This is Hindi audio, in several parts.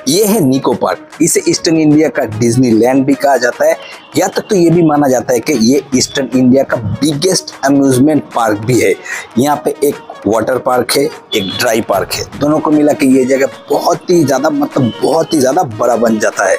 ये है निको पार्क। इसे ईस्टर्न इंडिया का डिज्नीलैंड भी कहा जाता है। या तक तो ये भी माना जाता है कि ये ईस्टर्न इंडिया का बिगेस्ट अम्यूजमेंट पार्क भी है। यहाँ पे एक वाटर पार्क है, एक ड्राई पार्क है। दोनों को मिला के ये जगह बहुत ही ज़्यादा बड़ा बन जाता है।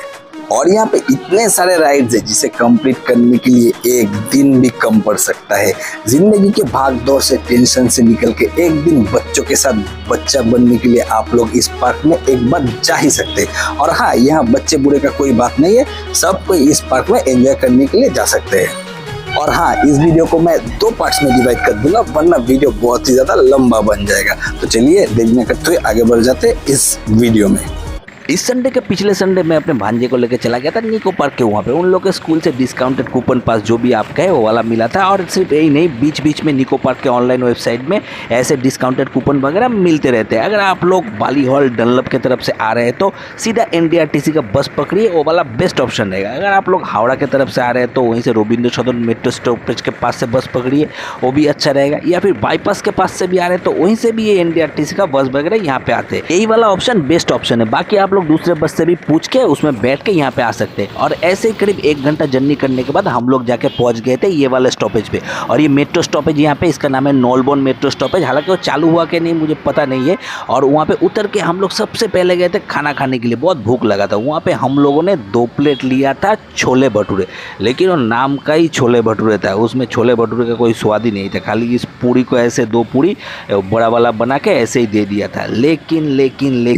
और यहाँ पे इतने सारे राइड्स हैं जिसे कंप्लीट करने के लिए एक दिन भी कम पड़ सकता है। जिंदगी के भाग दौड़ से, टेंशन से निकल के एक दिन बच्चों के साथ बच्चा बनने के लिए आप लोग इस पार्क में एक बार जा ही सकते हैं। और हाँ, यहाँ बच्चे बूढ़े का कोई बात नहीं है, सब कोई इस पार्क में एंजॉय करने के लिए जा सकते हैं। और हाँ, इस वीडियो को मैं 2 पार्ट्स में डिवाइड कर दूंगा, वरना वीडियो बहुत ही ज्यादा लंबा बन जाएगा। तो चलिए देरी न करते हुए आगे बढ़ जाते इस वीडियो में। इस संडे के पिछले संडे मैं अपने भांजे को लेकर चला गया था निको पार्क के। वहाँ पे उन लोग के स्कूल से डिस्काउंटेड कूपन पास जो भी आप कहे वो वाला मिला था। और सिर्फ यही नहीं, बीच बीच में निको पार्क के ऑनलाइन वेबसाइट में ऐसे डिस्काउंटेड कूपन वगैरह मिलते रहते हैं। अगर आप लोग बाली हॉल डनलप की तरफ से आ रहे हैं तो सीधा NDRTC का बस पकड़िए, वो वाला बेस्ट ऑप्शन रहेगा। अगर आप लोग हावड़ा की तरफ से आ रहे हैं तो वहीं से रविंद्र सदन मेट्रो स्टॉपेज के पास से बस पकड़िए, वो भी अच्छा रहेगा। या फिर बाईपास के पास से भी आ रहे हैं तो वहीं से भी ये NDRTC का बस वगैरह यहाँ पे आते हैं। यही वाला ऑप्शन बेस्ट ऑप्शन है। बाकी आप लोग दूसरे बस से पूछ के उसमें बैठ के यहाँ पे आ सकते हैं। और ऐसे ही करीब 1 घंटा जर्नी करने के बाद हम लोग जाके पहुंच गए थे ये वाले स्टॉपेज पे। और ये मेट्रो स्टॉपेज यहाँ पे, इसका नाम है नॉलबॉर्न मेट्रो स्टॉपेज। हालांकि वो चालू हुआ कि नहीं मुझे पता नहीं है। और वहाँ पे उतर के हम लोग सबसे पहले गए थे खाना खाने के लिए। बहुत भूख लगा था। वहाँ पे हम लोगों ने 2 प्लेट लिया था छोले भटूरे, लेकिन वो नाम का ही छोले भटूरे था, उसमें छोले भटूरे का कोई स्वाद ही नहीं था। खाली इस पूरी को ऐसे 2 पूरी बड़ा वाला बना के ऐसे ही दे दिया था। लेकिन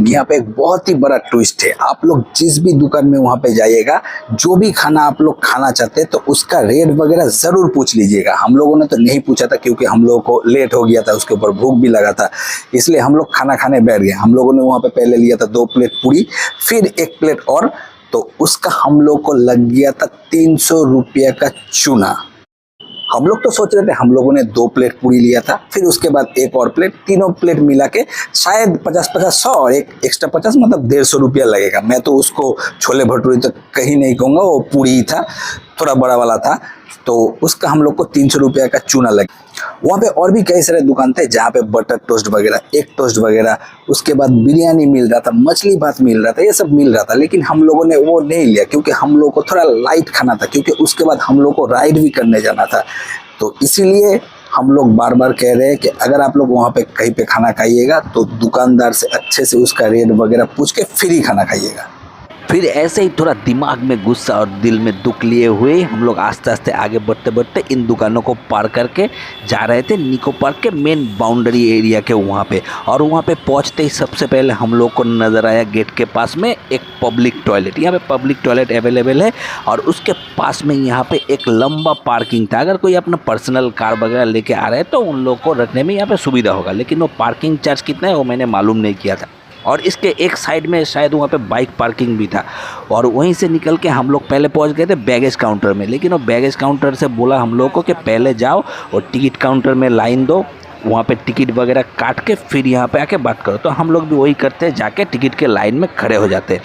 यहाँ पे एक बहुत ही बड़ा ट्विस्ट है। आप लोग जिस भी दुकान में वहां पे जाइएगा, जो भी खाना आप लोग खाना चाहते हैं तो उसका रेट वगैरह जरूर पूछ लीजिएगा। हम लोगों ने तो नहीं पूछा था क्योंकि हम लोगों को लेट हो गया था, उसके ऊपर भूख भी लगा था, इसलिए हम लोग खाना खाने बैठ गए। हम लोगों ने वहां पे पहले लिया था 2 प्लेट पूरी, फिर 1 प्लेट और, तो उसका हम लोग को लग गया था 300 रुपये का चूना। हम लोग तो सोच रहे थे, हम लोगों ने 2 प्लेट पूरी लिया था, फिर उसके बाद 1 और प्लेट, तीनों प्लेट मिला के शायद 50-100 और एक एक्स्ट्रा 50 मतलब 150 रुपया लगेगा। मैं तो उसको छोले भटूरे तो कहीं नहीं कहूँगा, वो पूरी ही था, थोड़ा बड़ा वाला था, तो उसका हम लोग को 300 रुपया का चूना लगा। वहाँ पे और भी कई सारे दुकान थे जहाँ पे बटर टोस्ट वगैरह, एग टोस्ट वगैरह, उसके बाद बिरयानी मिल रहा था, मछली भात मिल रहा था, ये सब मिल रहा था। लेकिन हम लोगों ने वो नहीं लिया क्योंकि हम लोग को थोड़ा लाइट खाना था, क्योंकि उसके बाद हम लोग को राइड भी करने जाना था। तो इसीलिए हम लोग बार बार कह रहे हैं कि अगर आप लोग वहाँ पे कहीं पे खाना खाइएगा तो दुकानदार से अच्छे से उसका रेट वगैरह पूछ के फिर ही खाना खाइएगा। फिर ऐसे ही थोड़ा दिमाग में गुस्सा और दिल में दुख लिए हुए हम लोग आस्ते आस्ते आगे बढ़ते बढ़ते इन दुकानों को पार करके जा रहे थे निको पार्क के मेन बाउंड्री एरिया के वहाँ पे। और वहाँ पे पहुँचते ही सबसे पहले हम लोग को नज़र आया गेट के पास में एक पब्लिक टॉयलेट। यहाँ पे पब्लिक टॉयलेट अवेलेबल है और उसके पास में यहाँ पे एक लंबा पार्किंग था। अगर कोई अपना पर्सनल कार वगैरह लेके आ रहे हैं तो उन लोग को रखने में यहाँ पे सुविधा होगा, लेकिन वो पार्किंग चार्ज कितना है वो मैंने मालूम नहीं किया था। और इसके एक साइड में शायद वहाँ पे बाइक पार्किंग भी था। और वहीं से निकल के हम लोग पहले पहुँच गए थे बैगेज काउंटर में, लेकिन वो बैगेज काउंटर से बोला हम लोग को कि पहले जाओ और टिकट काउंटर में लाइन दो, वहाँ पे टिकट वगैरह काट के फिर यहाँ पे आके बात करो। तो हम लोग भी वही करते हैं, जाके टिकट के लाइन में खड़े हो जाते हैं।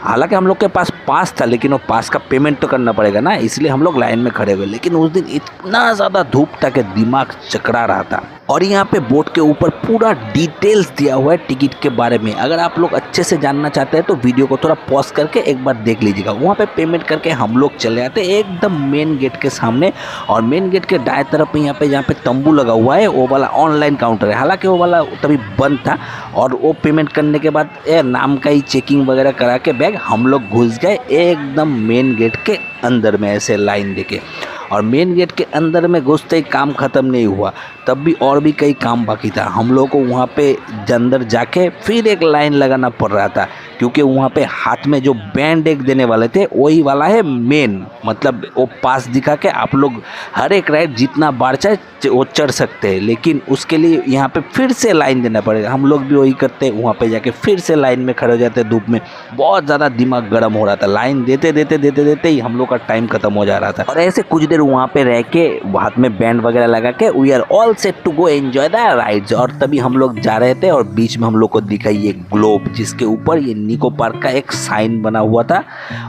हालांकि हम लोग के पास पास था, लेकिन वो पास का पेमेंट तो करना पड़ेगा ना, इसलिए हम लोग लाइन में खड़े हुए। लेकिन उस दिन इतना ज़्यादा धूप था कि दिमाग चकरा रहा था। और यहाँ पे बोर्ड के ऊपर पूरा डिटेल्स दिया हुआ है टिकट के बारे में। अगर आप लोग अच्छे से जानना चाहते हैं तो वीडियो को थोड़ा पॉज करके एक बार देख लीजिएगा। वहाँ पे पेमेंट करके हम लोग चले आते एकदम मेन गेट के सामने। और मेन गेट के दाएं तरफ में यहाँ पे जहाँ पे तंबू लगा हुआ है वो वाला ऑनलाइन काउंटर है। हालांकि वो वाला तभी बंद था। और वो पेमेंट करने के बाद नाम का ही चेकिंग वगैरह करा के बैग हम लोग घुस गए एकदम मेन गेट के अंदर में ऐसे लाइन देके। और मेन गेट के अंदर में घुसते ही काम ख़त्म नहीं हुआ, तब भी और भी कई काम बाकी था। हम लोग को वहाँ पे अंदर जाके फिर एक लाइन लगाना पड़ रहा था, क्योंकि वहाँ पे हाथ में जो बैंड एक देने वाले थे वही वाला है मेन, मतलब वो पास दिखा के आप लोग हर एक राइड जितना बार चाहे वो चढ़ सकते हैं। लेकिन उसके लिए यहाँ पे फिर से लाइन देना पड़ेगा। हम लोग भी वही करते, वहाँ पे जाके फिर से लाइन में खड़े हो जाते धूप में। बहुत ज़्यादा दिमाग गर्म हो रहा था, लाइन देते ही हम लोग का टाइम खत्म हो जा रहा था। और ऐसे कुछ देर वहाँ पे रह के हाथ में बैंड वगैरह लगा के we are all set to go enjoy the rides. और तभी हम लोग जा रहे थे और बीच में हम लोग को दिखाई ये ग्लोब, जिसके ऊपर ये निको पार्क का एक साइन बना हुआ था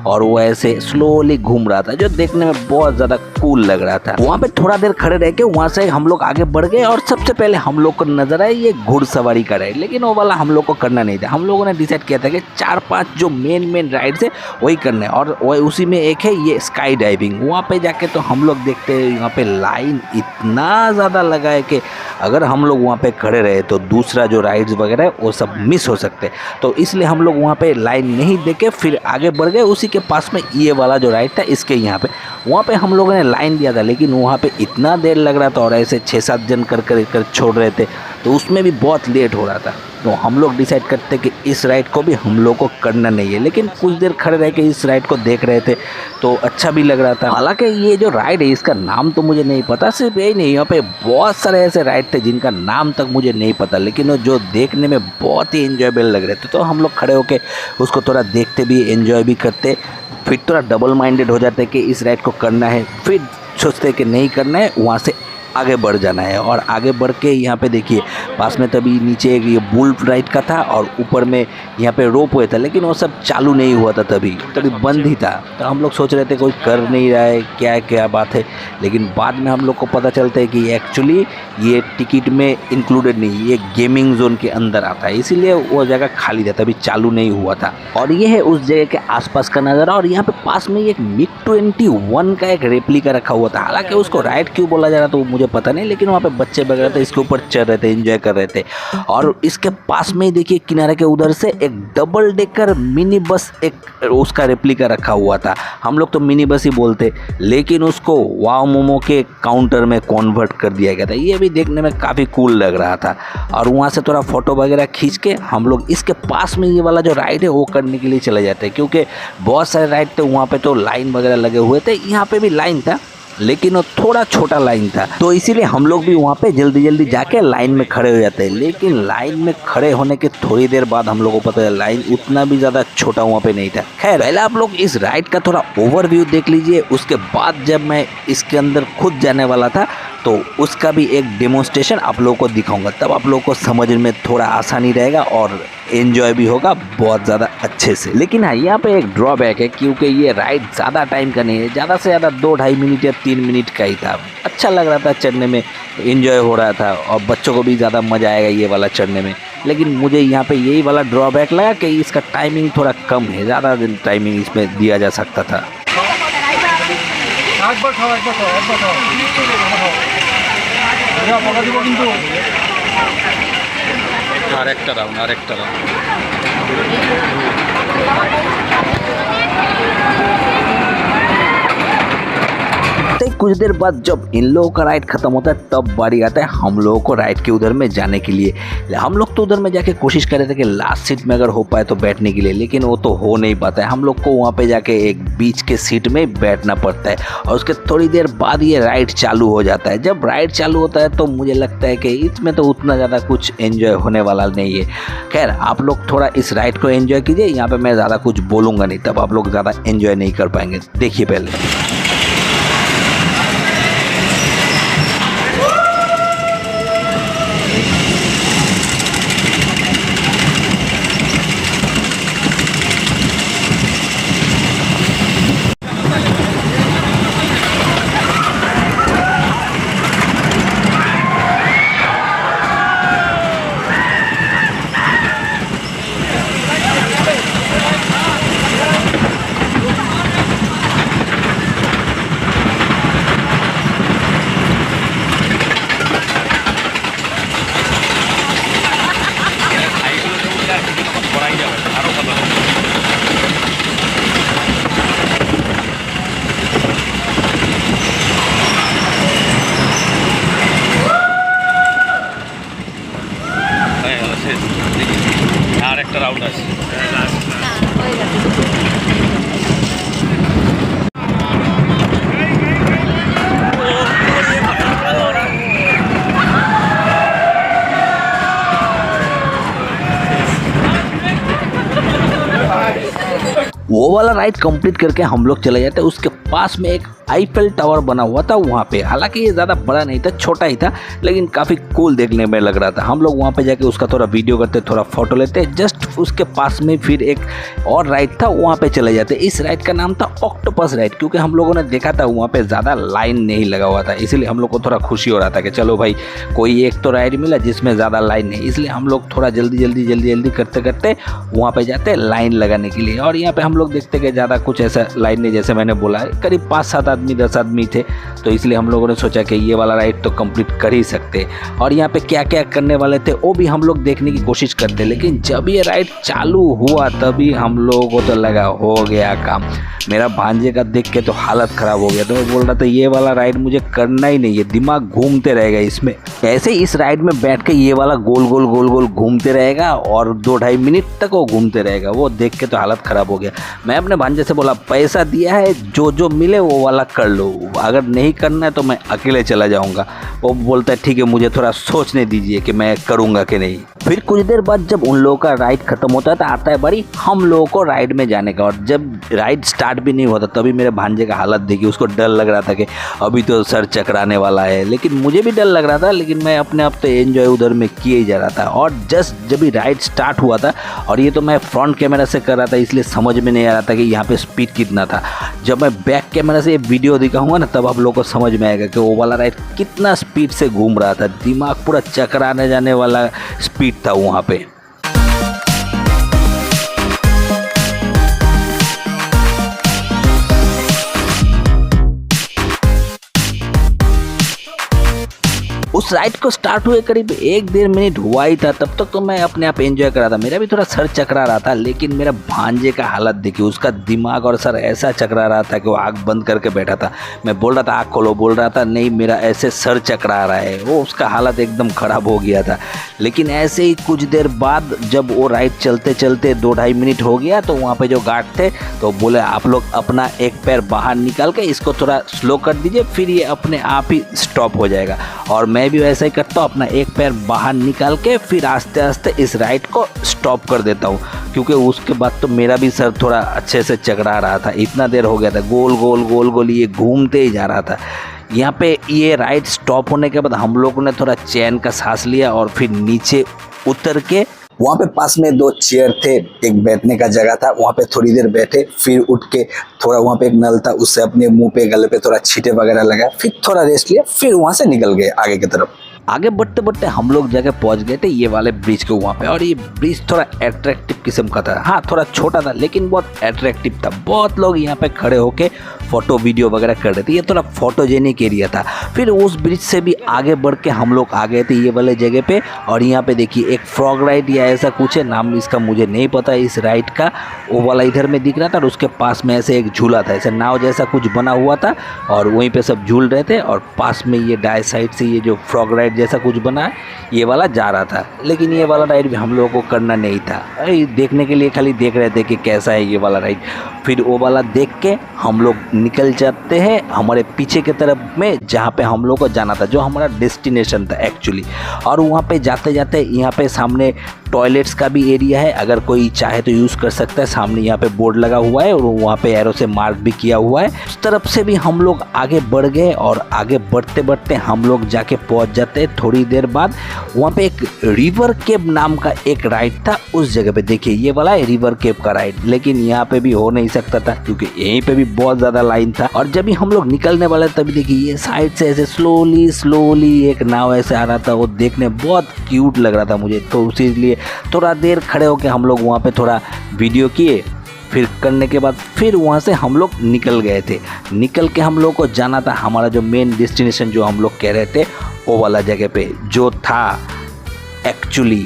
और वो ऐसे स्लोली घूम रहा था जो देखने में बहुत ज़्यादा कूल लग रहा था। वहाँ पे थोड़ा देर खड़े रह के वहाँ से हम लोग आगे बढ़ गए और सबसे पहले हम लोग को नजर आया ये घुड़सवारी का राइड, लेकिन वो वाला हम लोग को करना नहीं था। हम लोगों ने डिसाइड किया था कि 4-5 जो मेन राइड्स है वही करना है और वही उसी में एक है ये स्काई डाइविंग। वहाँ पे जाके तो हम लोग देखते हैं यहाँ पे लाइन इतना ज़्यादा लगा है कि अगर हम लोग वहाँ पे खड़े रहे तो दूसरा जो राइड्स वगैरह है वो सब मिस हो सकते, तो इसलिए हम लोग वहाँ पे लाइन नहीं देके फिर आगे बढ़ गए। उसी के पास में ये वाला जो राइड था इसके यहाँ पे वहाँ पे हम लोगों ने लाइन दिया था, लेकिन वहाँ पे इतना देर लग रहा था और ऐसे 6-7 जन कर छोड़ रहे थे तो उसमें भी बहुत लेट हो रहा था। तो हम लोग डिसाइड करते कि इस राइड को भी हम लोग को करना नहीं है, लेकिन कुछ देर खड़े रह के इस राइड को देख रहे थे तो अच्छा भी लग रहा था। हालांकि ये जो राइड है इसका नाम तो मुझे नहीं पता, सिर्फ यही नहीं यहाँ पे बहुत सारे ऐसे राइड थे जिनका नाम तक मुझे नहीं पता, लेकिन वो जो देखने में बहुत ही एंजॉयबल लग रहे थे। तो हम लोग खड़े होके उसको थोड़ा देखते भी एंजॉय भी करते, फिर थोड़ा डबल माइंडेड हो जाते कि इस राइड को करना है, फिर सोचते कि नहीं करना है, वहाँ से आगे बढ़ जाना है। और आगे बढ़ के यहाँ पे देखिए पास में तभी नीचे एक ये बुल राइड का था और ऊपर में यहाँ पे रोप हुए था, लेकिन वो सब चालू नहीं हुआ था, तभी बंद ही था। तो हम लोग सोच रहे थे कोई कर नहीं रहा है, क्या बात है, लेकिन बाद में हम लोग को पता चलता है कि एक्चुअली ये टिकट में इंक्लूडेड नहीं, ये गेमिंग जोन के अंदर आता है, इसीलिए वो जगह खाली था, तभी चालू नहीं हुआ था। और ये है उस जगह के आसपास का नज़ारा। और यहाँ पे पास में एक MiG-21 का एक रेप्लिका रखा हुआ था। हालांकि उसको राइड क्यों बोला जा रहा था वो मुझे पता नहीं, लेकिन वहाँ पे बच्चे वगैरह थे इसके ऊपर चढ़ रहे थे, एंजॉय कर रहे थे। और इसके पास में ही देखिए किनारे के उधर से एक डबल डेकर मिनी बस एक उसका रेप्लिका रखा हुआ था। हम लोग तो मिनी बस ही बोलते, लेकिन उसको वाव मोमो के काउंटर में कन्वर्ट कर दिया गया था। ये भी देखने में काफ़ी कूल लग रहा था। और वहाँ से थोड़ा फोटो वगैरह खींच के हम लोग इसके पास में ये वाला जो राइड है वो करने के लिए चले जाते हैं, क्योंकि बहुत सारे राइड थे वहाँ पे तो लाइन वगैरह लगे हुए थे। यहाँ पे भी लाइन था, लेकिन वो थोड़ा छोटा लाइन था, तो इसीलिए हम लोग भी वहाँ पे जल्दी जाके लाइन में खड़े हो जाते हैं। लेकिन लाइन में खड़े होने के थोड़ी देर बाद हम लोग को पता है लाइन उतना भी ज़्यादा छोटा वहाँ पे नहीं था। खैर पहले आप लोग इस राइड का थोड़ा ओवरव्यू देख लीजिए, उसके बाद जब मैं इसके अंदर खुद जाने वाला था तो उसका भी एक डेमोन्स्ट्रेशन आप लोगों को दिखाऊंगा, तब आप लोगों को समझ में थोड़ा आसानी रहेगा और एंजॉय भी होगा बहुत ज़्यादा अच्छे से। लेकिन हाँ, यहाँ पे एक ड्रॉबैक है, क्योंकि ये राइड ज़्यादा टाइम का नहीं है, ज़्यादा से ज़्यादा 2-2.5 मिनट या 3 मिनट का ही था। अच्छा लग रहा था चढ़ने में, एंजॉय हो रहा था और बच्चों को भी ज़्यादा मज़ा आएगा ये वाला चढ़ने में। लेकिन मुझे यहाँ पे यही वाला ड्रॉबैक लगा कि इसका टाइमिंग थोड़ा कम है, ज़्यादा टाइमिंग इसमें दिया जा सकता था। আরেকটা রাউন্ড कुछ देर बाद जब इन लोगों का राइड खत्म होता है तब बारी आता है हम लोगों को राइड के उधर में जाने के लिए। हम लोग तो उधर में जाके कोशिश कर रहे थे कि लास्ट सीट में अगर हो पाए तो बैठने के लिए, लेकिन वो तो हो नहीं पाता है। हम लोग को वहाँ पे जाके एक बीच के सीट में बैठना पड़ता है और उसके थोड़ी देर बाद ये राइड चालू हो जाता है। जब राइड चालू होता है तो मुझे लगता है कि इसमें तो उतना ज़्यादा कुछ एंजॉय होने वाला नहीं है। खैर आप लोग थोड़ा इस राइड को एंजॉय कीजिए, यहाँ पर मैं ज़्यादा कुछ बोलूँगा नहीं, तब आप लोग ज़्यादा एंजॉय नहीं कर पाएंगे। देखिए पहले আরেকটা রাউন্ড আছে। वो वाला राइड कंप्लीट करके हम लोग चले जाते हैं। उसके पास में एक आईफेल टावर बना हुआ था वहाँ पे। हालांकि ये ज़्यादा बड़ा नहीं था, छोटा ही था, लेकिन काफ़ी कूल देखने में लग रहा था। हम लोग वहाँ पे जाके उसका थोड़ा वीडियो करते, थोड़ा फोटो लेते। जस्ट उसके पास में फिर एक और राइड था, वहाँ पे चले जाते। इस राइड का नाम था ऑक्टोपस राइड, क्योंकि हम लोगों ने देखा था वहाँ पे ज़्यादा लाइन नहीं लगा हुआ था, इसलिए हम लोग को थोड़ा खुशी हो रहा था कि चलो भाई कोई एक तो राइड मिला जिसमें ज़्यादा लाइन नहीं। इसलिए हम लोग थोड़ा जल्दी करते करते वहाँ पे जाते लाइन लगाने के लिए। और यहाँ पे हम लोग देखते कि ज़्यादा कुछ ऐसा लाइन नहीं, जैसे मैंने बोला है करीब 5-7 आदमी 10 आदमी थे, तो इसलिए हम लोगों ने सोचा कि ये वाला राइड तो कंप्लीट कर ही सकते। और यहाँ पे क्या क्या करने वाले थे वो भी हम लोग देखने की कोशिश करते, लेकिन जब ये राइड चालू हुआ तभी हम लोगों को तो लगा हो गया काम। मेरा भांजे का देख के तो हालत ख़राब हो गया, तो मैं बोल रहा था ये वाला राइड मुझे करना ही नहीं है, दिमाग घूमते रहेगा इसमें। ऐसे इस राइड में बैठ के ये वाला गोल गोल घूमते रहेगा और 2-2.5 मिनट तक वो घूमते रहेगा। वो देख के तो हालत ख़राब हो गया। मैं अपने भांजे से बोला पैसा दिया है, जो मिले वो वाला कर लो, अगर नहीं करना है तो मैं अकेले चला जाऊँगा। वो बोलता है ठीक है, मुझे थोड़ा सोचने दीजिए कि मैं करूँगा कि नहीं। फिर कुछ देर बाद जब उन लोगों का राइड खत्म होता है तो आता है बारी हम लोगों को राइड में जाने का। और जब राइड स्टार्ट भी नहीं होता तभी मेरे भांजे का हालत देखी, उसको डर लग रहा था कि अभी तो सर चकराने वाला है, लेकिन मुझे भी डर लग रहा था, लेकिन मैं अपने आप तो एंजॉय उधर में किए ही जा रहा था। और जस्ट जब भी राइड स्टार्ट हुआ था, और ये तो मैं फ्रंट कैमरा से कर रहा था इसलिए समझ में नहीं आ रहा था कि यहाँ पे स्पीड कितना था। जब मैं बैक कैमरा से ये वीडियो दिखाऊंगा ना तब आप लोगों को समझ में आएगा कि वो वाला राइड कितना स्पीड से घूम रहा था। दिमाग पूरा चकराने जाने वाला स्पीड था वहाँ पे। उस राइड को स्टार्ट हुए करीब 1-1.5 मिनट हुआ ही था, तब तक तो मैं अपने आप एंजॉय कर रहा था। मेरा भी थोड़ा सर चकरा रहा था, लेकिन मेरा भांजे का हालत देखी, उसका दिमाग और सर ऐसा चकरा रहा था कि वो आँख बंद करके बैठा था। मैं बोल रहा था आँख खोलो, बोल रहा था नहीं मेरा ऐसे सर चकरा रहा है। वो उसका हालत एकदम ख़राब हो गया था। लेकिन ऐसे ही कुछ देर बाद जब वो राइड चलते चलते 2-2.5 मिनट हो गया तो वहाँ पर जो गार्ड थे तो बोले आप लोग अपना एक पैर बाहर निकाल के इसको थोड़ा स्लो कर दीजिए, फिर ये अपने आप ही स्टॉप हो जाएगा। और मैं भी वैसा ही करता हूँ, अपना एक पैर बाहर निकाल के फिर आस्ते आस्ते इस राइड को स्टॉप कर देता हूँ, क्योंकि उसके बाद तो मेरा भी सर थोड़ा अच्छे से चकरा रहा था। इतना देर हो गया था गोल गोल ये घूमते ही जा रहा था। यहाँ पे ये राइड स्टॉप होने के बाद हम लोगों ने थोड़ा चैन का सांस लिया और फिर नीचे उतर के वहाँ पे पास में 2 चेयर थे, एक बैठने का जगह था, वहाँ पे थोड़ी देर बैठे, फिर उठ के थोड़ा वहाँ पे एक नल था उससे अपने मुंह पे गले पे थोड़ा छींटे वगैरह लगाया, फिर थोड़ा रेस्ट लिया, फिर वहाँ से निकल गए आगे की तरफ। आगे बढ़ते बढ़ते हम लोग जगह पहुंच गए थे ये वाले ब्रिज के वहाँ पे। और ये ब्रिज थोड़ा अट्रैक्टिव किस्म का था, हाँ थोड़ा छोटा था लेकिन बहुत अट्रैक्टिव था। बहुत लोग यहाँ पे खड़े होके फ़ोटो वीडियो वगैरह कर रहे थे। ये थोड़ा फोटोजेनिक एरिया था। फिर उस ब्रिज से भी आगे बढ़ के हम लोग आ गए थे ये वाले जगह पे। और यहाँ पे देखिए एक फ्रॉग राइड या ऐसा कुछ है, नाम इसका मुझे नहीं पता इस राइड का, वो वाला इधर में दिख रहा था। और उसके पास में ऐसे एक झूला था, ऐसे नाव जैसा कुछ बना हुआ था और वहीं पे सब झूल रहे थे। और पास में ये दाएं साइड से ये जो फ्रॉग राइड जैसा कुछ बना है ये वाला जा रहा था, लेकिन ये वाला राइड भी हम लोगों को करना नहीं था। देखने के लिए खाली देख रहे थे कि कैसा है ये वाला राइड। फिर वो वाला देख के हम लोग निकल जाते हैं हमारे पीछे की तरफ में, जहाँ पे हम लोग को जाना था, जो हमारा डेस्टिनेशन था एक्चुअली। और वहाँ पे जाते जाते यहाँ पे सामने टॉयलेट्स का भी एरिया है, अगर कोई चाहे तो यूज़ कर सकता है। सामने यहाँ पे बोर्ड लगा हुआ है और वहाँ पे एरो से मार्क भी किया हुआ है। उस तरफ से भी हम लोग आगे बढ़ गए और आगे बढ़ते बढ़ते हम लोग जाके पहुँच जाते हैं। थोड़ी देर बाद वहाँ पे एक रिवर केब नाम का एक राइड था। उस जगह पे देखिए ये वाला है रिवर केब का राइड, लेकिन यहाँ पे भी हो नहीं सकता था क्योंकि यहीं पे भी बहुत ज़्यादा लाइन था। और जब भी हम लोग निकलने वाले तभी देखिए ये साइड से ऐसे स्लोली एक नाव ऐसे आ रहा था, वो देखने बहुत क्यूट लग रहा था मुझे। तो उसी लिए थोड़ा देर खड़े होकर हम लोग वहाँ पे थोड़ा वीडियो किए। फिर करने के बाद फिर वहाँ से हम लोग निकल गए थे। निकल के हम लोग को जाना था हमारा जो मेन डेस्टिनेशन जो हम लोग कह रहे थे वो वाला जगह पे, जो था एक्चुअली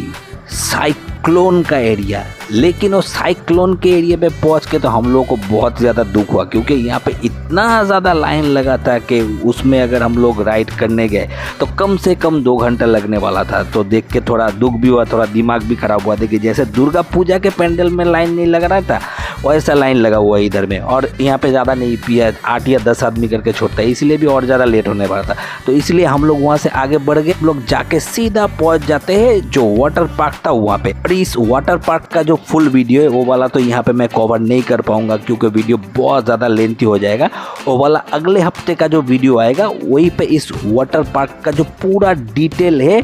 साइक्लोन का एरिया। लेकिन वो साइक्लोन के एरिया पे पहुंच के तो हम लोग को बहुत ज़्यादा दुख हुआ, क्योंकि यहाँ पे इतना ज़्यादा लाइन लगा था कि उसमें अगर हम लोग राइड करने गए तो कम से कम 2 घंटा लगने वाला था। तो देख के थोड़ा दुख भी हुआ, थोड़ा दिमाग भी ख़राब हुआ। देखिए जैसे दुर्गा पूजा के पंडाल में लाइन नहीं लग रहा था वैसा लाइन लगा हुआ है इधर में। और यहाँ पे ज़्यादा नहीं पिया 8 या 10 आदमी करके छोड़ता है, इसलिए भी और ज़्यादा लेट होने वाला था। तो इसलिए हम लोग वहाँ से आगे बढ़ गए। हम लोग जाके सीधा पहुँच जाते हैं जो वाटर पार्क था वहाँ पे। और इस वाटर पार्क का जो फुल वीडियो है वो वाला तो यहाँ पे मैं कवर नहीं कर पाऊंगा क्योंकि वीडियो बहुत ज़्यादा लेंथी हो जाएगा। वो वाला अगले हफ्ते का जो वीडियो आएगा वहीं पे इस वाटर पार्क का जो पूरा डिटेल है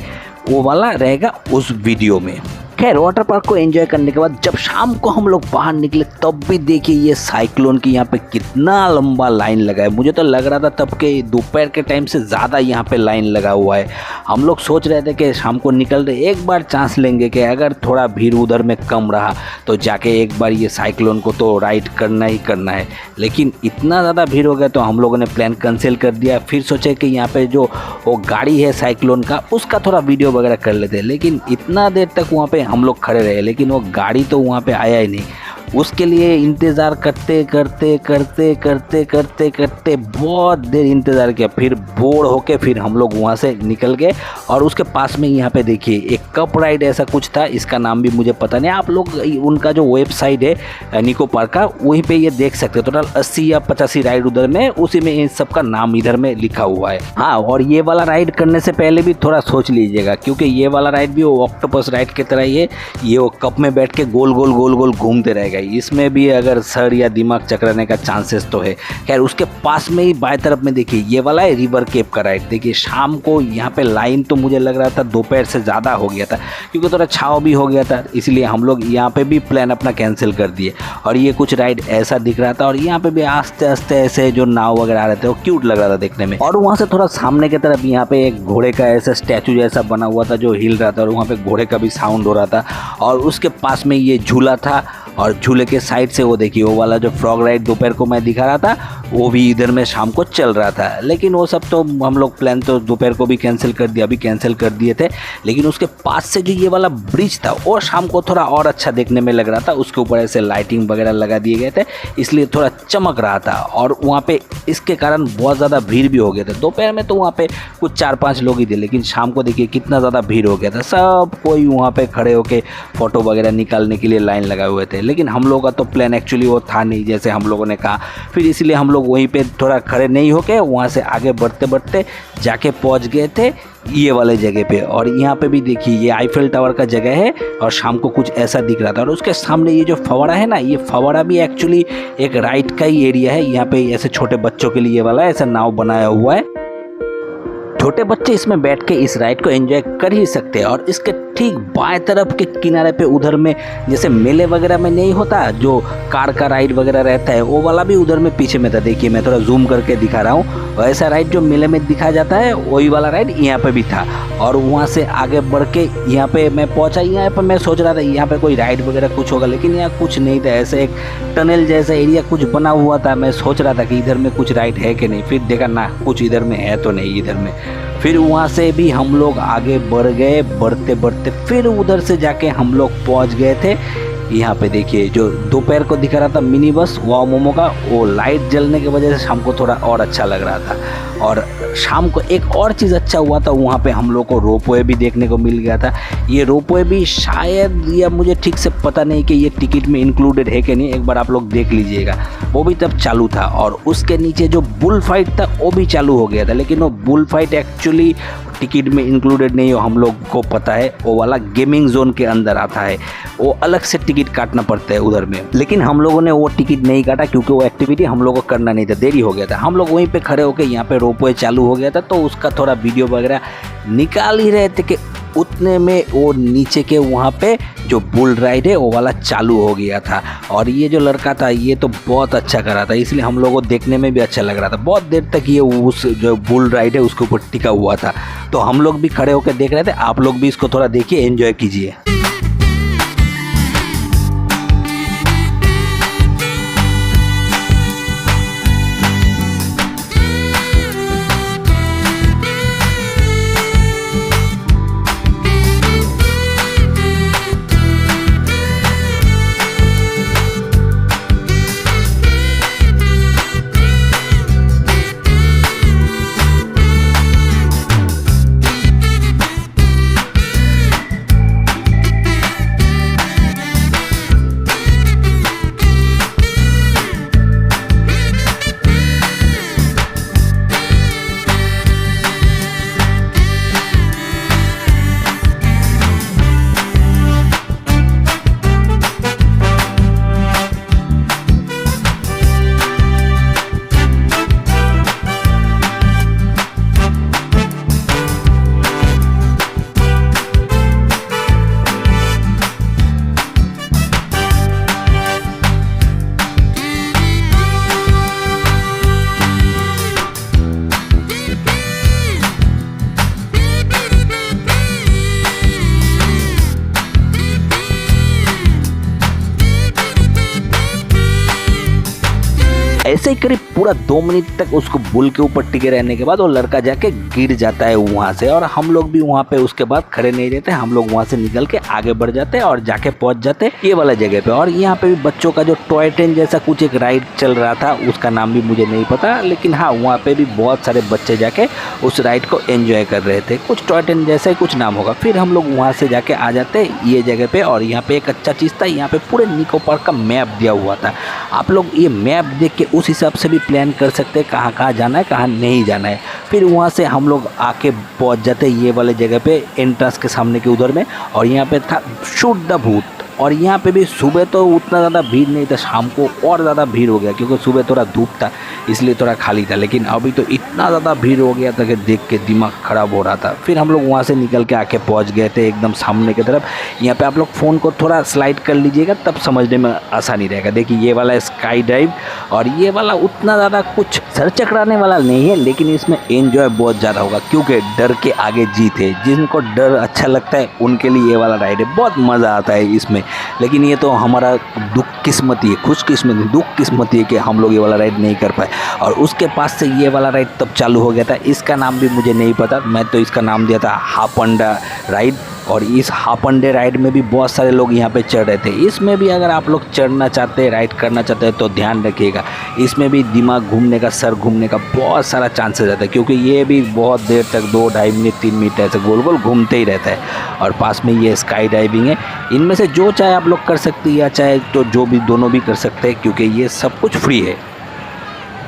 वो वाला रहेगा उस वीडियो में। खैर वाटर पार्क को एंजॉय करने के बाद जब शाम को हम लोग बाहर निकले तब भी देखिए ये साइक्लोन की यहाँ पे कितना लंबा लाइन लगा है। मुझे तो लग रहा था तब के दोपहर के टाइम से ज़्यादा यहाँ पे लाइन लगा हुआ है। हम लोग सोच रहे थे कि शाम को निकल रहे एक बार चांस लेंगे कि अगर थोड़ा भीड़ उधर में कम रहा तो जाके एक बार ये साइक्लोन को तो राइड करना ही करना है। लेकिन इतना ज़्यादा भीड़ हो गया तो हम लोगों ने प्लान कैंसिल कर दिया। फिर सोचे कि यहाँ पे जो वो गाड़ी है साइक्लोन का उसका थोड़ा वीडियो वगैरह कर लेते, लेकिन इतना देर तक वहाँ पे हम लोग खड़े रहे लेकिन वो गाड़ी तो वहाँ पे आया ही नहीं। उसके लिए इंतज़ार करते करते करते करते करते करते बहुत देर इंतज़ार किया। फिर बोर होके फिर हम लोग वहाँ से निकल गए। और उसके पास में यहाँ पे देखिए एक कप राइड ऐसा कुछ था, इसका नाम भी मुझे पता नहीं। आप लोग उनका जो वेबसाइट है निको पार्क का वहीं पे ये देख सकते हो। टोटल 80 या 85 राइड उधर में, उसी में इन सब का नाम इधर में लिखा हुआ है। हाँ, और ये वाला राइड करने से पहले भी थोड़ा सोच लीजिएगा क्योंकि ये वाला राइड भी वो ऑक्टोपस राइड की तरह ही है। ये वो कप में बैठ के गोल गोल गोल गोल घूमते रहेगा। इसमें भी अगर सर या दिमाग चकराने का चांसेस तो है। खैर उसके पास में ही बाएं तरफ में देखिए ये वाला है रिवर केप का राइड। देखिए शाम को यहाँ पे लाइन तो मुझे लग रहा था दोपहर से ज़्यादा हो गया था क्योंकि थोड़ा छाव भी हो गया था, इसलिए हम लोग यहाँ पे भी प्लान अपना कैंसिल कर दिए। और ये कुछ राइड ऐसा दिख रहा था और यहाँ पे भी आस्ते आस्ते ऐसे जो नाव वगैरह आ रहे थे वो क्यूट लग रहा था देखने में। और वहाँ से थोड़ा सामने की तरफ यहाँ पे एक घोड़े का ऐसा स्टैचू जैसा बना हुआ था जो हिल रहा था और वहाँ पे घोड़े का भी साउंड हो रहा था। और उसके पास में ये झूला था और झूले के साइड से वो देखिए वो वाला जो फ्रॉग राइड दोपहर को मैं दिखा रहा था वो भी इधर में शाम को चल रहा था। लेकिन वो सब तो हम लोग प्लान तो दोपहर को भी कैंसिल कर दिया, अभी कैंसिल कर दिए थे। लेकिन उसके पास से जो ये वाला ब्रिज था वो शाम को थोड़ा और अच्छा देखने में लग रहा था। उसके ऊपर ऐसे लाइटिंग वगैरह लगा दिए गए थे इसलिए थोड़ा चमक रहा था। और वहाँ पे इसके कारण बहुत ज़्यादा भीड़ भी हो गया था। दोपहर में तो वहाँ पे कुछ 4-5 लोग ही थे, लेकिन शाम को देखिए कितना ज़्यादा भीड़ हो गया था। सब कोई वहाँ पे खड़े होके फ़ोटो वगैरह निकालने के लिए लाइन लगाए हुए थे। लेकिन हम लोगों का तो प्लान एक्चुअली वो था नहीं जैसे हम लोगों ने कहा। फिर इसलिए हम लोग वहीं पे थोड़ा खड़े नहीं होके वहाँ से आगे बढ़ते बढ़ते जाके पहुँच गए थे ये वाले जगह पे। और यहाँ पे भी देखिए ये आईफेल टावर का जगह है और शाम को कुछ ऐसा दिख रहा था। और उसके सामने ये जो फवारा है ना, ये फवारा भी एक्चुअली एक राइड का ही एरिया है। यहाँ पे ऐसे छोटे बच्चों के लिए वाला ऐसा नाव बनाया हुआ है। छोटे बच्चे इसमें बैठ के इस राइड को एंजॉय कर ही सकते हैं। और इसके ठीक बाएं तरफ के किनारे पे उधर में जैसे मेले वगैरह में नहीं होता जो कार का राइड वगैरह रहता है वो वाला भी उधर में पीछे में था। देखिए मैं थोड़ा जूम करके दिखा रहा हूँ। वैसा राइड जो मेले में दिखाया जाता है वही वाला राइड यहाँ पे भी था। और वहाँ से आगे बढ़ के यहाँ पे मैं पहुँचा। यहाँ पर मैं सोच रहा था यहाँ पे कोई राइड वगैरह कुछ होगा, लेकिन यहाँ कुछ नहीं था। ऐसे एक टनल जैसा एरिया कुछ बना हुआ था। मैं सोच रहा था कि इधर में कुछ राइड है कि नहीं, फिर देखा ना कुछ इधर में है तो नहीं इधर में। फिर वहाँ से भी हम लोग आगे बढ़ गए। बढ़ते बढ़ते फिर उधर से जाके हम लोग पहुँच गए थे यहाँ पे। देखिए जो दोपहर को दिखा रहा था मिनी बस वाओ मोमो का, वो लाइट जलने की वजह से शाम को थोड़ा और अच्छा लग रहा था। और शाम को एक और चीज़ अच्छा हुआ था, वहाँ पे हम लोग को रोपवे भी देखने को मिल गया था। ये रोपवे भी शायद, या मुझे ठीक से पता नहीं कि ये टिकट में इंक्लूडेड है कि नहीं, एक बार आप लोग देख लीजिएगा। वो भी तब चालू था। और उसके नीचे जो बुल फाइट था वो भी चालू हो गया था, लेकिन वो बुल फाइट एक्चुअली टिकट में इंक्लूडेड नहीं हो, हम लोग को पता है। वो वाला गेमिंग जोन के अंदर आता है, वो अलग से टिकट काटना पड़ता है उधर में। लेकिन हम लोगों ने वो टिकट नहीं काटा क्योंकि वो एक्टिविटी हम लोगों को करना नहीं था, देरी हो गया था। हम लोग वहीं पे खड़े होकर यहाँ पे रोपवे चालू हो गया था तो उसका थोड़ा वीडियो वगैरह निकाल ही रहे थे कि उतने में वो नीचे के वहाँ पे जो बुल राइड है वो वाला चालू हो गया था। और ये जो लड़का था ये तो बहुत अच्छा कर रहा था, इसलिए हम लोगों को देखने में भी अच्छा लग रहा था। बहुत देर तक ये उस जो बुल राइड है उसके ऊपर टिका हुआ था, तो हम लोग भी खड़े होकर देख रहे थे। आप लोग भी इसको थोड़ा देखिए, एंजॉय कीजिए। ऐसे ही करीब पूरा 2 मिनट तक उसको बुल के ऊपर टिके रहने के बाद वो लड़का जाके गिर जाता है वहाँ से, और हम लोग भी वहाँ पे उसके बाद खड़े नहीं रहते, हम लोग वहाँ से निकल के आगे बढ़ जाते हैं और जाके पहुँच जाते हैं ये वाला जगह पे। और यहाँ पे भी बच्चों का जो टॉय ट्रेन जैसा कुछ एक राइड चल रहा था, उसका नाम भी मुझे नहीं पता, लेकिन हाँ वहाँ पे भी बहुत सारे बच्चे जाके उस राइड को एंजॉय कर रहे थे। कुछ टॉय ट्रेन जैसा ही कुछ नाम होगा। फिर हम लोग वहाँ से जाके आ जाते हैं ये जगह पे, और यहाँ पे एक अच्छा चीज़ था, यहाँ पे पूरे निको पार्क का मैप दिया हुआ था। आप लोग ये मैप देख के उस हिसाब से भी प्लान कर सकते हैं कहाँ कहाँ जाना है, कहाँ नहीं जाना है। फिर वहाँ से हम लोग आके पहुँच जाते ये वाले जगह पे, एंट्रेंस के सामने के उधर में, और यहाँ पे था शूट द भूत। और यहाँ पे भी सुबह तो उतना ज़्यादा भीड़ नहीं था, शाम को और ज़्यादा भीड़ हो गया क्योंकि सुबह थोड़ा धूप था इसलिए थोड़ा खाली था, लेकिन अभी तो इतना ज़्यादा भीड़ हो गया था कि देख के दिमाग ख़राब हो रहा था। फिर हम लोग वहाँ से निकल के आके पहुँच गए थे एकदम सामने की तरफ। यहाँ पे आप लोग फ़ोन को थोड़ा स्लाइड कर लीजिएगा तब समझने में आसानी रहेगा। देखिए ये वाला स्काई डाइव, और ये वाला उतना ज़्यादा कुछ सर चकराने वाला नहीं है, लेकिन इसमें एंजॉय बहुत ज़्यादा होगा क्योंकि डर के आगे जीत है। जिनको डर अच्छा लगता है उनके लिए ये वाला राइड है, बहुत मज़ा आता है इसमें। लेकिन ये तो हमारा दुख किस्मती है, खुशकिस्मती दुख किस्मती है कि हम लोग ये वाला राइड नहीं कर पाए। और उसके पास से ये वाला राइड तब चालू हो गया था, इसका नाम भी मुझे नहीं पता, मैं तो इसका नाम दिया था हापंडा राइड। और इस हापंडे राइड में भी बहुत सारे लोग यहाँ पे चढ़ रहे थे। इसमें भी अगर आप लोग चढ़ना चाहते हैं, राइड करना चाहते हैं तो ध्यान रखिएगा, इसमें भी दिमाग घूमने का, सर घूमने का बहुत सारा चांसेस रहता है क्योंकि ये भी बहुत देर तक 2, 2.5 मिनट, 3 मिनट ऐसे गोल गोल घूमते ही रहता है। और पास में ये स्काई डाइविंग है। इनमें से जो चाहे आप लोग कर सकते हैं, या चाहे तो जो भी दोनों भी कर सकते हैं क्योंकि ये सब कुछ फ्री है।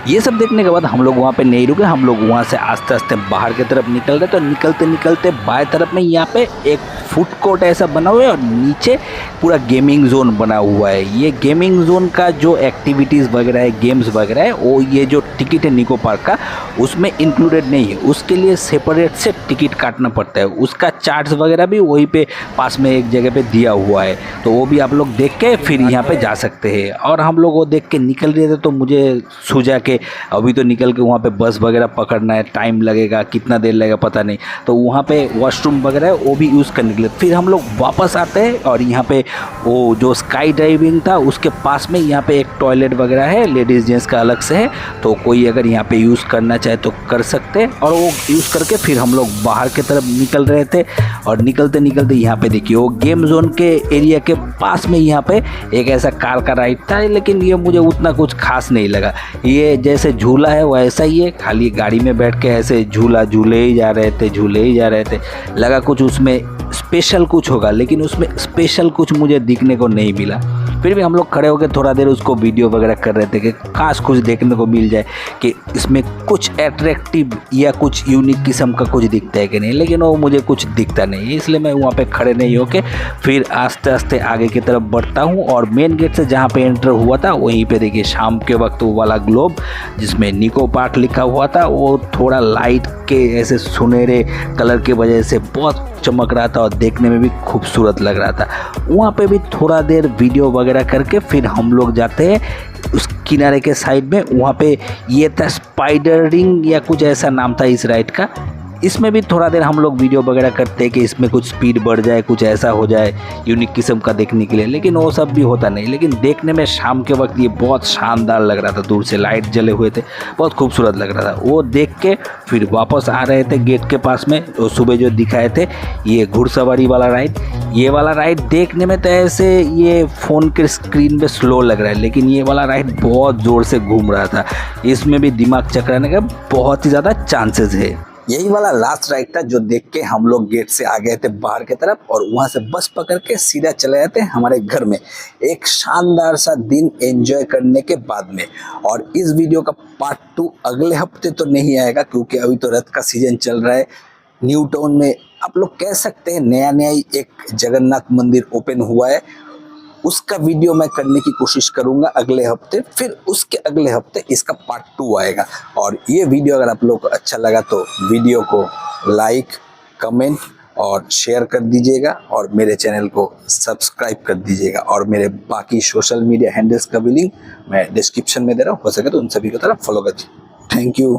ये सब देखने के बाद हम लोग वहाँ पे नहीं रुके, हम लोग वहाँ से आस्ते आस्ते बाहर की तरफ निकल रहे। तो निकलते निकलते बाएं तरफ में यहाँ पे एक फूड कोर्ट ऐसा बना हुआ है और नीचे पूरा गेमिंग जोन बना हुआ है। ये गेमिंग जोन का जो एक्टिविटीज़ वगैरह है, गेम्स वगैरह है, वो ये जो टिकट है निको पार्क का उसमें इंक्लूडेड नहीं है, उसके लिए सेपरेट से टिकट काटना पड़ता है। उसका चार्ट्स वगैरह भी वहीं पे पास में एक जगह पे दिया हुआ है, तो वो भी आप लोग देख के फिर यहाँ पे जा सकते हैं। और हम लोग वो देख के निकल रहे थे तो मुझे सूझा कि अभी तो निकल के वहाँ पे बस वगैरह पकड़ना है, टाइम लगेगा, कितना देर लगेगा पता नहीं, तो वहाँ पे वॉशरूम वगैरह है वो भी यूज़ करने के लिए। फिर हम लोग वापस आते हैं और यहाँ पे वो जो स्काई डाइविंग था उसके पास में यहाँ पे एक टॉयलेट वगैरह है, लेडीज़ जेंट्स का अलग से है, तो कोई अगर यहाँ पे यूज़ करना चाहे तो कर सकते हैं। और वो यूज़ करके फिर हम लोग बाहर की तरफ निकल रहे थे। और निकलते निकलते यहाँ पे देखिए वो गेम जोन के एरिया के पास में यहाँ पे एक ऐसा कार का राइड था, लेकिन ये मुझे उतना कुछ खास नहीं लगा। ये जैसे झूला है वैसा ही है, खाली गाड़ी में बैठ के ऐसे झूले ही जा रहे थे। लगा कुछ उसमें स्पेशल कुछ होगा, लेकिन उसमें स्पेशल कुछ मुझे दिखने को नहीं मिला। फिर भी हम लोग खड़े होकर थोड़ा देर उसको वीडियो वगैरह कर रहे थे कि काश कुछ देखने को मिल जाए कि इसमें कुछ अट्रैक्टिव या कुछ यूनिक किस्म का कुछ दिखता है कि नहीं, लेकिन वो मुझे कुछ दिखता नहीं, इसलिए मैं वहाँ पे खड़े नहीं होके फिर आस्ते आस्ते आगे की तरफ बढ़ता हूँ। और मेन गेट से जहाँ पे एंटर हुआ था वहीं पे देखिए शाम के वक्त वो वाला ग्लोब जिसमें निको पार्क लिखा हुआ था, वो थोड़ा लाइट के ऐसे सुनहरे कलर की वजह से बहुत चमक रहा था और देखने में भी खूबसूरत लग रहा था। वहाँ पे भी थोड़ा देर वीडियो वगैरह करके फिर हम लोग जाते हैं उस किनारे के साइड में। वहाँ पे ये था स्पाइडर रिंग या कुछ ऐसा नाम था इस राइड का। इसमें भी थोड़ा देर हम लोग वीडियो वगैरह करते हैं कि इसमें कुछ स्पीड बढ़ जाए, कुछ ऐसा हो जाए यूनिक किस्म का देखने के लिए, लेकिन वो सब भी होता नहीं। लेकिन देखने में शाम के वक्त ये बहुत शानदार लग रहा था, दूर से लाइट जले हुए थे, बहुत खूबसूरत लग रहा था। वो देख के फिर वापस आ रहे थे गेट के पास में, वो सुबह जो दिखाए थे ये घुड़सवारी वाला राइड। ये वाला राइड देखने में तो ऐसे ये फ़ोन के स्क्रीन पे स्लो लग रहा है, लेकिन ये वाला राइड बहुत ज़ोर से घूम रहा था। इसमें भी दिमाग चकराने का बहुत ही ज़्यादा चांसेस है। यही वाला लास्ट राइड था जो देख के हम लोग गेट से आ गए थे बाहर की तरफ, और वहाँ से बस पकड़ के सीधा चले जाते हमारे घर में एक शानदार सा दिन एंजॉय करने के बाद में। और इस वीडियो का पार्ट 2 अगले हफ्ते तो नहीं आएगा क्योंकि अभी तो रथ का सीजन चल रहा है। न्यू टाउन में आप लोग कह सकते हैं नया ही एक जगन्नाथ मंदिर ओपन हुआ है, उसका वीडियो मैं करने की कोशिश करूंगा अगले हफ्ते। फिर उसके अगले हफ्ते इसका पार्ट 2 आएगा। और ये वीडियो अगर आप लोग को अच्छा लगा तो वीडियो को लाइक, कमेंट और शेयर कर दीजिएगा, और मेरे चैनल को सब्सक्राइब कर दीजिएगा। और मेरे बाकी सोशल मीडिया हैंडल्स का भी लिंक मैं डिस्क्रिप्शन में दे रहा हूँ, हो सके तो उन सभी की तरफ फॉलो कर दीजिए। Thank you.